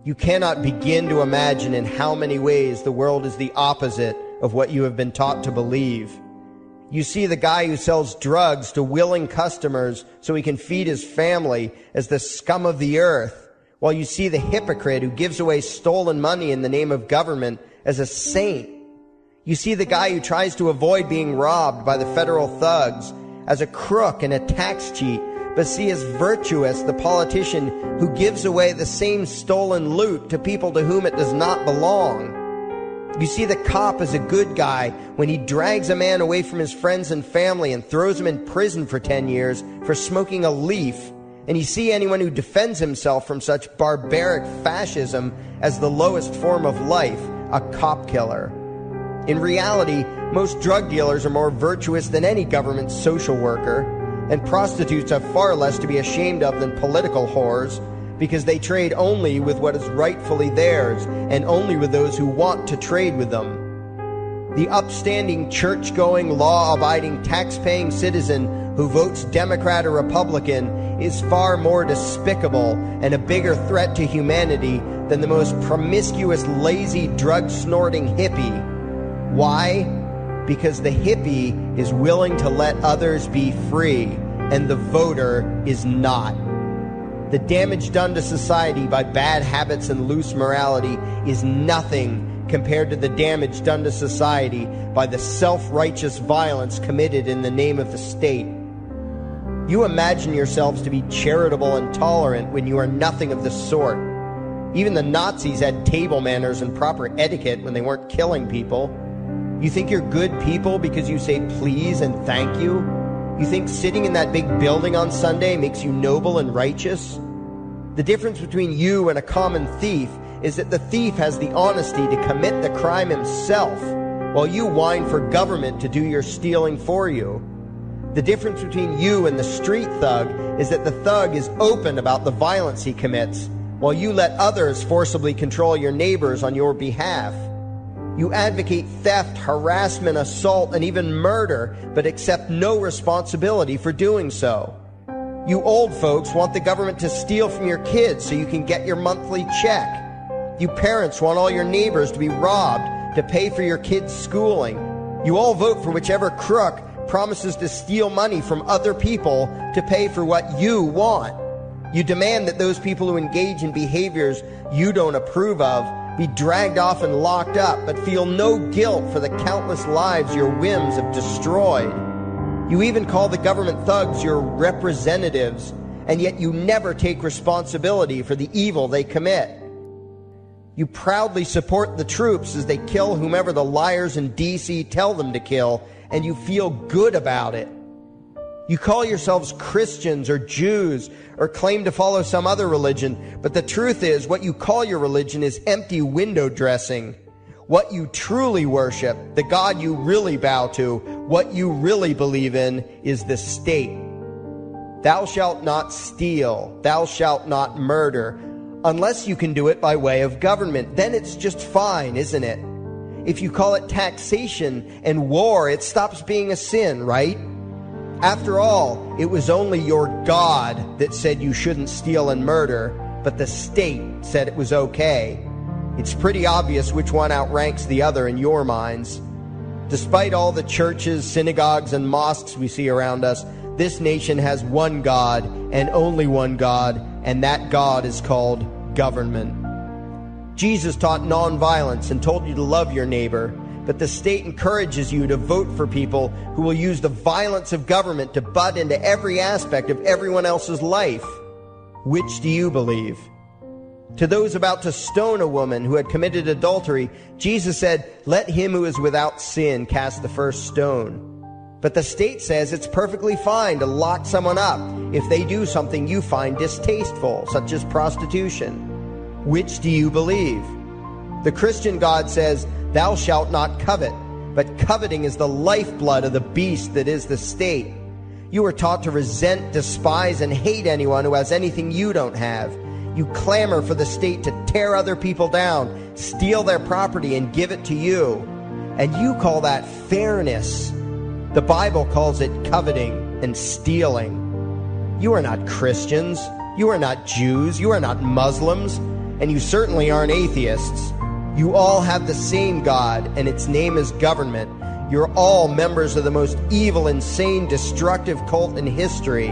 You cannot begin to imagine in how many ways the world is the opposite of what you have been taught to believe. You see the guy who sells drugs to willing customers so he can feed his family as the scum of the earth, while you see the hypocrite who gives away stolen money in the name of government as a saint. You see the guy who tries to avoid being robbed by the federal thugs as a crook and a tax cheat, but see as virtuous the politician who gives away the same stolen loot to people to whom it does not belong. You see the cop as a good guy when he drags a man away from his friends and family and throws him in prison for 10 years for smoking a leaf. And you see anyone who defends himself from such barbaric fascism as the lowest form of life, a cop killer. In reality, most drug dealers are more virtuous than any government social worker, and prostitutes have far less to be ashamed of than political whores, because they trade only with what is rightfully theirs, and only with those who want to trade with them. The upstanding, church-going, law-abiding, tax-paying citizen who votes Democrat or Republican is far more despicable and a bigger threat to humanity than the most promiscuous, lazy, drug-snorting hippie. Why? Because the hippie is willing to let others be free, and the voter is not. The damage done to society by bad habits and loose morality is nothing compared to the damage done to society by the self-righteous violence committed in the name of the state. You imagine yourselves to be charitable and tolerant when you are nothing of the sort. Even the Nazis had table manners and proper etiquette when they weren't killing people. You think you're good people because you say please and thank you? You think sitting in that big building on Sunday makes you noble and righteous? The difference between you and a common thief is that the thief has the honesty to commit the crime himself, while you whine for government to do your stealing for you. The difference between you and the street thug is that the thug is open about the violence he commits, while you let others forcibly control your neighbors on your behalf. You advocate theft, harassment, assault, and even murder, but accept no responsibility for doing so. You old folks want the government to steal from your kids so you can get your monthly check. You parents want all your neighbors to be robbed to pay for your kids' schooling. You all vote for whichever crook promises to steal money from other people to pay for what you want. You demand that those people who engage in behaviors you don't approve of be dragged off and locked up, but feel no guilt for the countless lives your whims have destroyed. You even call the government thugs your representatives, and yet you never take responsibility for the evil they commit. You proudly support the troops as they kill whomever the liars in D.C. tell them to kill, and you feel good about it. You call yourselves Christians or Jews or claim to follow some other religion, but the truth is what you call your religion is empty window dressing. What you truly worship, the God you really bow to, what you really believe in is the state. Thou shalt not steal, thou shalt not murder, unless you can do it by way of government. Then it's just fine, isn't it? If you call it taxation and war, it stops being a sin, right? After all, it was only your God that said you shouldn't steal and murder, but the state said it was okay. It's pretty obvious which one outranks the other in your minds. Despite all the churches, synagogues, and mosques we see around us, this nation has one God and only one God, and that God is called government. Jesus taught nonviolence and told you to love your neighbor, but the state encourages you to vote for people who will use the violence of government to butt into every aspect of everyone else's life. Which do you believe? To those about to stone a woman who had committed adultery, Jesus said, "Let him who is without sin cast the first stone." But the state says it's perfectly fine to lock someone up if they do something you find distasteful, such as prostitution. Which do you believe? The Christian God says, "Thou shalt not covet," but coveting is the lifeblood of the beast that is the state. You are taught to resent, despise, and hate anyone who has anything you don't have. You clamor for the state to tear other people down, steal their property, and give it to you. And you call that fairness. The Bible calls it coveting and stealing. You are not Christians. You are not Jews. You are not Muslims. and you certainly aren't atheists. You all have the same God, and its name is government. You're all members of the most evil, insane, destructive cult in history.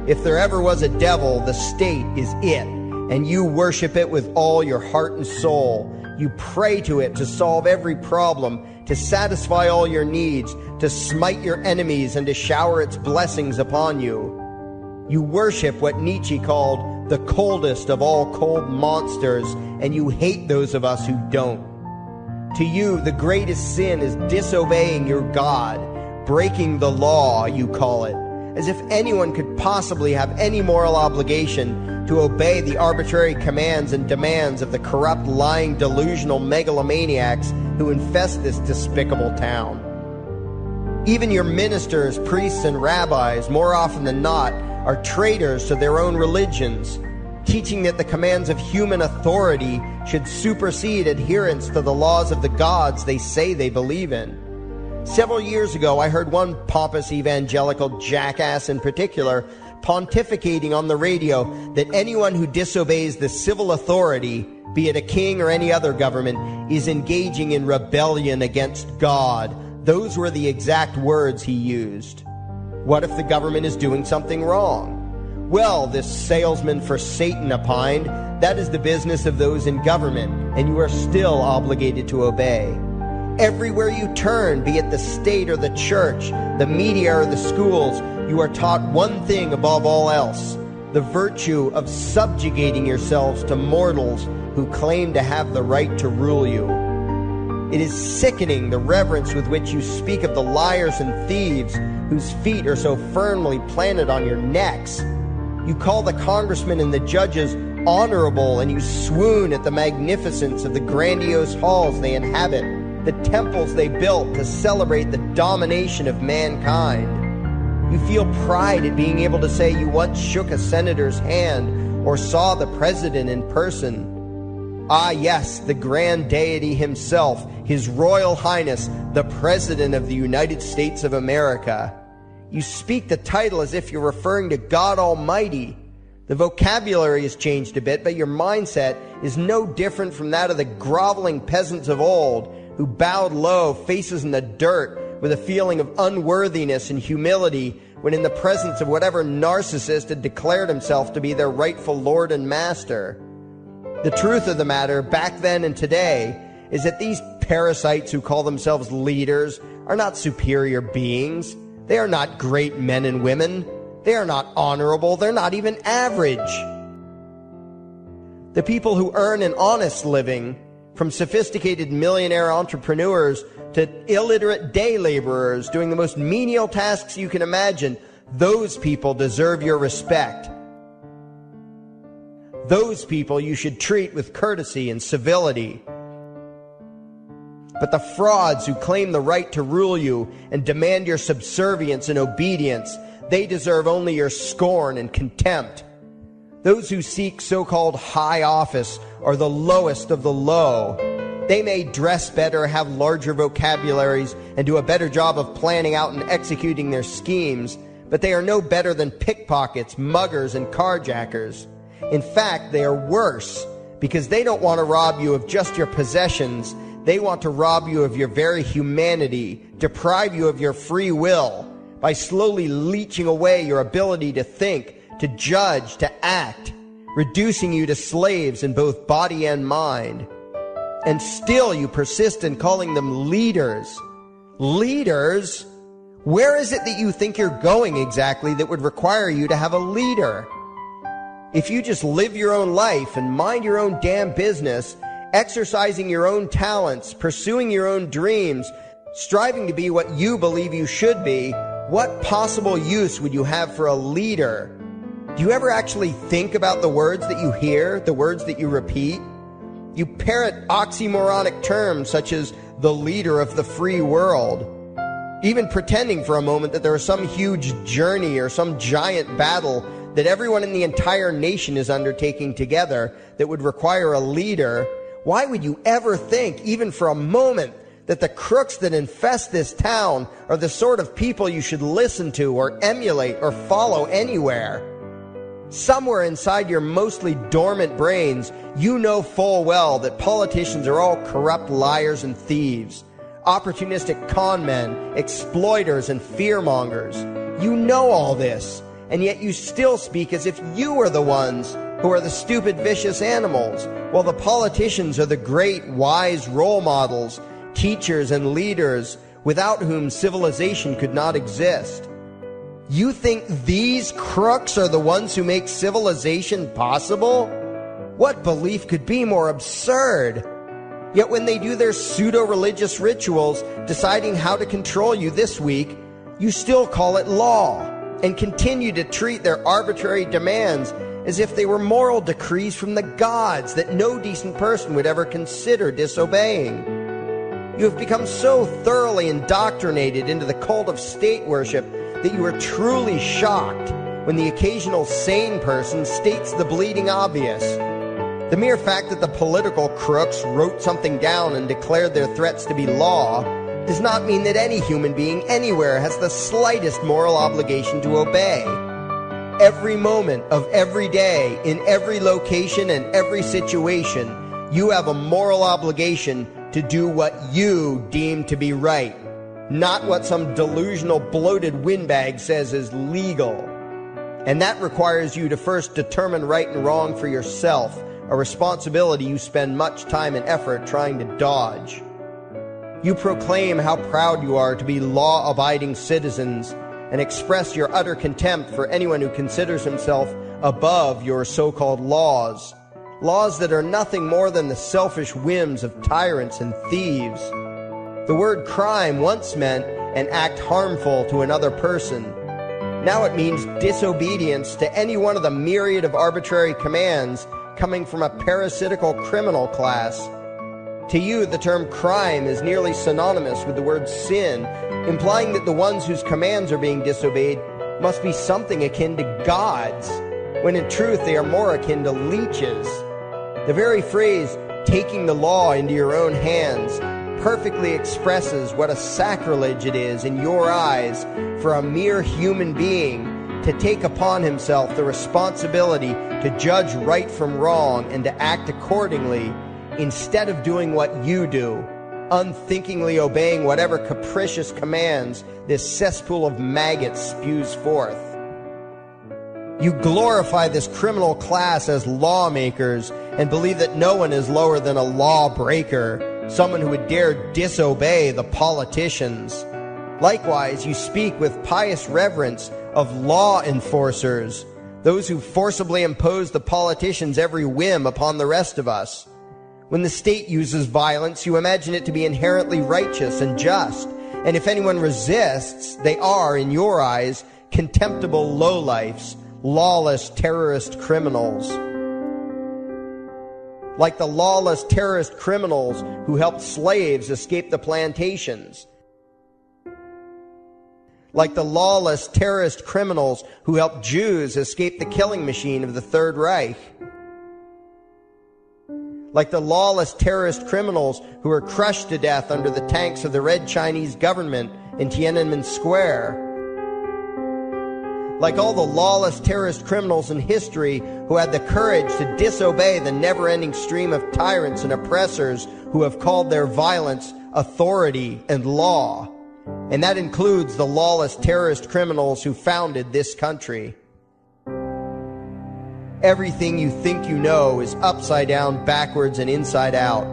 If there ever was a devil, the state is it, and you worship it with all your heart and soul. You pray to it to solve every problem, to satisfy all your needs, to smite your enemies, and to shower its blessings upon you. You worship what Nietzsche called the coldest of all cold monsters, and you hate those of us who don't. To you, the greatest sin is disobeying your God, breaking the law, you call it, as if anyone could possibly have any moral obligation to obey the arbitrary commands and demands of the corrupt, lying, delusional megalomaniacs who infest this despicable town. Even your ministers, priests, and rabbis, more often than not, are traitors to their own religions, teaching that the commands of human authority should supersede adherence to the laws of the gods they say they believe in. Several years ago, I heard one pompous evangelical jackass in particular pontificating on the radio that anyone who disobeys the civil authority, be it a king or any other government, is engaging in rebellion against God. Those were the exact words he used. What if the government is doing something wrong? Well, this salesman for Satan opined, that is the business of those in government, and you are still obligated to obey. Everywhere you turn, be it the state or the church, the media or the schools, you are taught one thing above all else, the virtue of subjugating yourselves to mortals who claim to have the right to rule you. It is sickening the reverence with which you speak of the liars and thieves whose feet are so firmly planted on your necks. You call the congressmen and the judges honorable, and you swoon at the magnificence of the grandiose halls they inhabit, the temples they built to celebrate the domination of mankind. You feel pride at being able to say you once shook a senator's hand or saw the president in person. Ah, yes, the grand deity himself, His Royal Highness, the President of the United States of America. You speak the title as if you're referring to God Almighty. The vocabulary has changed a bit, but your mindset is no different from that of the groveling peasants of old who bowed low, faces in the dirt, with a feeling of unworthiness and humility when in the presence of whatever narcissist had declared himself to be their rightful lord and master. The truth of the matter, back then and today, is that these parasites who call themselves leaders are not superior beings. They are not great men and women. They are not honorable. They're not even average. The people who earn an honest living, from sophisticated millionaire entrepreneurs to illiterate day laborers doing the most menial tasks you can imagine, those people deserve your respect. Those people you should treat with courtesy and civility. But the frauds who claim the right to rule you and demand your subservience and obedience, they deserve only your scorn and contempt. Those who seek so-called high office are the lowest of the low. They may dress better, have larger vocabularies, and do a better job of planning out and executing their schemes, but they are no better than pickpockets, muggers, and carjackers. In fact, they are worse, because they don't want to rob you of just your possessions. They want to rob you of your very humanity, deprive you of your free will, by slowly leeching away your ability to think, to judge, to act, reducing you to slaves in both body and mind. And still you persist in calling them leaders. Leaders? Where is it that you think you're going exactly that would require you to have a leader? If you just live your own life and mind your own damn business, exercising your own talents, pursuing your own dreams, striving to be what you believe you should be, what possible use would you have for a leader? Do you ever actually think about the words that you hear, the words that you repeat? You parrot oxymoronic terms such as the leader of the free world, even pretending for a moment that there is some huge journey or some giant battle that everyone in the entire nation is undertaking together that would require a leader. Why would you ever think, even for a moment, that the crooks that infest this town are the sort of people you should listen to or emulate or follow anywhere? Somewhere inside your mostly dormant brains, you know full well that politicians are all corrupt liars and thieves, opportunistic con men, exploiters, and fearmongers. You know all this, and yet you still speak as if you are the ones who are the stupid, vicious animals, while the politicians are the great, wise role models, teachers, and leaders without whom civilization could not exist. You think these crooks are the ones who make civilization possible? What belief could be more absurd? Yet when they do their pseudo-religious rituals, deciding how to control you this week, you still call it law, and continue to treat their arbitrary demands as if they were moral decrees from the gods that no decent person would ever consider disobeying. You have become so thoroughly indoctrinated into the cult of state worship that you are truly shocked when the occasional sane person states the bleeding obvious. The mere fact that the political crooks wrote something down and declared their threats to be law does not mean that any human being anywhere has the slightest moral obligation to obey. Every moment of every day, in every location and every situation, you have a moral obligation to do what you deem to be right, not what some delusional bloated windbag says is legal. And that requires you to first determine right and wrong for yourself, a responsibility you spend much time and effort trying to dodge. You proclaim how proud you are to be law-abiding citizens and express your utter contempt for anyone who considers himself above your so-called laws, laws that are nothing more than the selfish whims of tyrants and thieves. The word crime once meant an act harmful to another person. Now it means disobedience to any one of the myriad of arbitrary commands coming from a parasitical criminal class. To you, the term crime is nearly synonymous with the word sin, implying that the ones whose commands are being disobeyed must be something akin to gods, when in truth they are more akin to leeches. The very phrase, taking the law into your own hands, perfectly expresses what a sacrilege it is in your eyes for a mere human being to take upon himself the responsibility to judge right from wrong and to act accordingly, instead of doing what you do, unthinkingly obeying whatever capricious commands this cesspool of maggots spews forth. You glorify this criminal class as lawmakers and believe that no one is lower than a lawbreaker, someone who would dare disobey the politicians. Likewise, you speak with pious reverence of law enforcers, those who forcibly impose the politicians' every whim upon the rest of us. When the state uses violence, you imagine it to be inherently righteous and just, and if anyone resists, they are, in your eyes, contemptible lowlifes, lawless terrorist criminals. Like the lawless terrorist criminals who helped slaves escape the plantations. Like the lawless terrorist criminals who helped Jews escape the killing machine of the Third Reich. Like the lawless terrorist criminals who were crushed to death under the tanks of the Red Chinese government in Tiananmen Square. Like all the lawless terrorist criminals in history who had the courage to disobey the never-ending stream of tyrants and oppressors who have called their violence authority and law. And that includes the lawless terrorist criminals who founded this country. Everything you think you know is upside down, backwards, and inside out.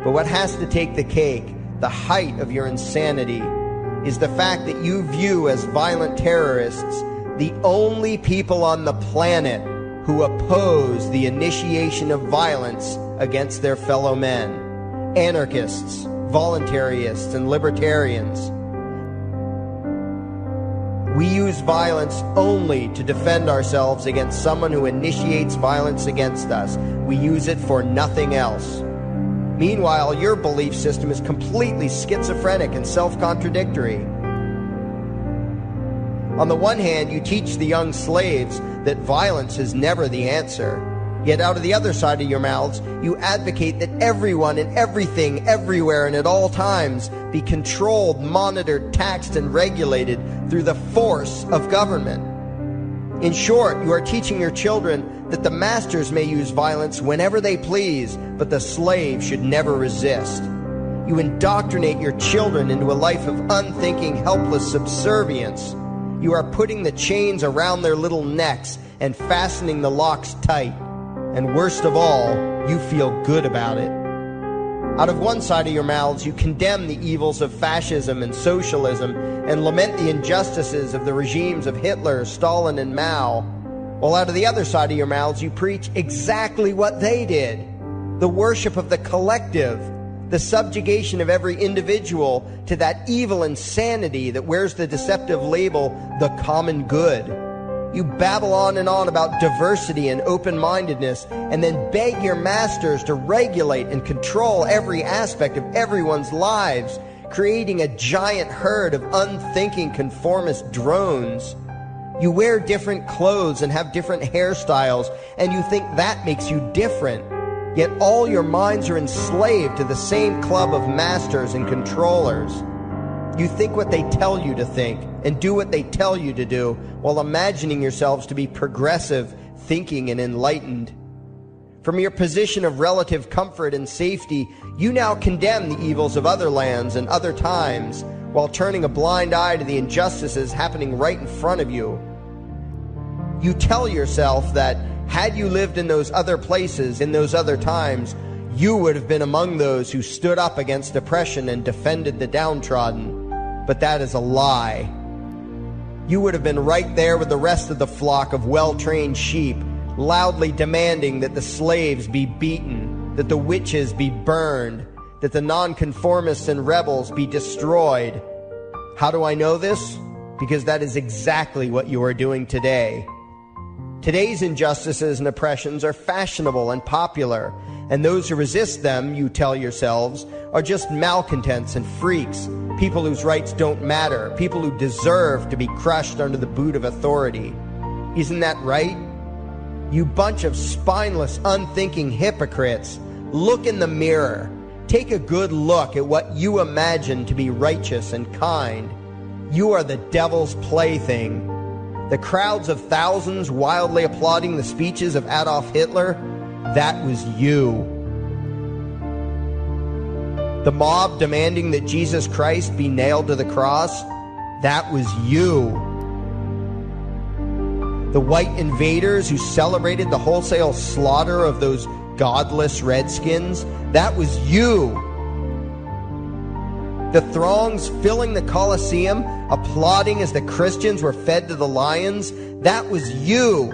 But what has to take the cake, the height of your insanity, is the fact that you view as violent terrorists the only people on the planet who oppose the initiation of violence against their fellow men. Anarchists, voluntarists, and libertarians. We use violence only to defend ourselves against someone who initiates violence against us. We use it for nothing else. Meanwhile, your belief system is completely schizophrenic and self-contradictory. On the one hand, you teach the young slaves that violence is never the answer. Yet out of the other side of your mouths, you advocate that everyone and everything, everywhere and at all times be controlled, monitored, taxed, and regulated through the force of government. In short, you are teaching your children that the masters may use violence whenever they please, but the slave should never resist. You indoctrinate your children into a life of unthinking, helpless subservience. You are putting the chains around their little necks and fastening the locks tight. And worst of all, you feel good about it. Out of one side of your mouths, you condemn the evils of fascism and socialism and lament the injustices of the regimes of Hitler, Stalin, and Mao. While out of the other side of your mouths, you preach exactly what they did. The worship of the collective, the subjugation of every individual to that evil insanity that wears the deceptive label, the common good. You babble on and on about diversity and open-mindedness, and then beg your masters to regulate and control every aspect of everyone's lives, creating a giant herd of unthinking conformist drones. You wear different clothes and have different hairstyles, and you think that makes you different. Yet all your minds are enslaved to the same club of masters and controllers. You think what they tell you to think and do what they tell you to do while imagining yourselves to be progressive, thinking, and enlightened. From your position of relative comfort and safety, you now condemn the evils of other lands and other times while turning a blind eye to the injustices happening right in front of you. You tell yourself that had you lived in those other places, in those other times, you would have been among those who stood up against oppression and defended the downtrodden. But that is a lie. You would have been right there with the rest of the flock of well-trained sheep, loudly demanding that the slaves be beaten, that the witches be burned, that the nonconformists and rebels be destroyed. How do I know this? Because that is exactly what you are doing today. Today's injustices and oppressions are fashionable and popular, and those who resist them, you tell yourselves, are just malcontents and freaks, people whose rights don't matter, people who deserve to be crushed under the boot of authority. Isn't that right? You bunch of spineless, unthinking hypocrites, look in the mirror. Take a good look at what you imagine to be righteous and kind. You are the devil's plaything. The crowds of thousands wildly applauding the speeches of Adolf Hitler, that was you. The mob demanding that Jesus Christ be nailed to the cross, that was you. The white invaders who celebrated the wholesale slaughter of those godless redskins, that was you. The throngs filling the Colosseum, applauding as the Christians were fed to the lions, that was you.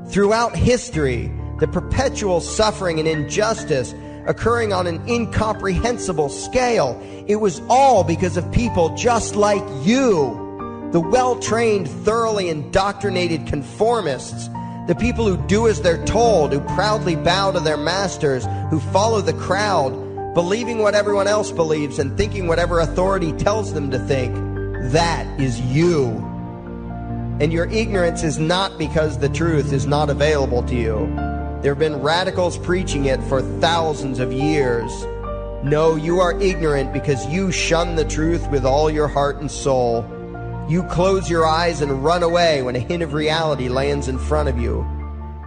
Throughout history, the perpetual suffering and injustice occurring on an incomprehensible scale, it was all because of people just like you, the well-trained, thoroughly indoctrinated conformists, the people who do as they're told, who proudly bow to their masters, who follow the crowd, believing what everyone else believes and thinking whatever authority tells them to think. That is you. And your ignorance is not because the truth is not available to you. There have been radicals preaching it for thousands of years. No, you are ignorant because you shun the truth with all your heart and soul. You close your eyes and run away when a hint of reality lands in front of you.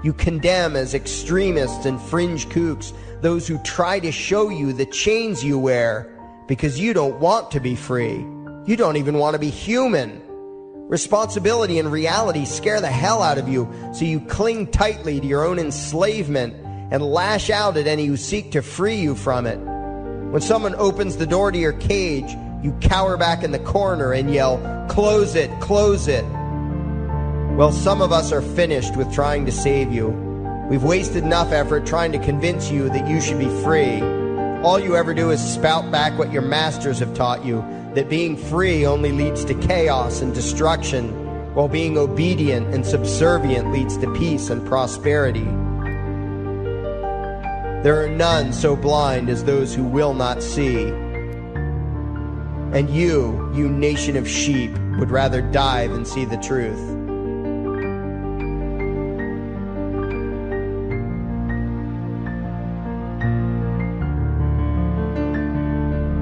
You condemn as extremists and fringe kooks those who try to show you the chains you wear because you don't want to be free. You don't even want to be human. Responsibility and reality scare the hell out of you, so you cling tightly to your own enslavement and lash out at any who seek to free you from it. When someone opens the door to your cage, you cower back in the corner and yell, "Close it, close it." Well, some of us are finished with trying to save you. We've wasted enough effort trying to convince you that you should be free. All you ever do is spout back what your masters have taught you, that being free only leads to chaos and destruction, while being obedient and subservient leads to peace and prosperity. There are none so blind as those who will not see. And you nation of sheep, would rather die than see the truth.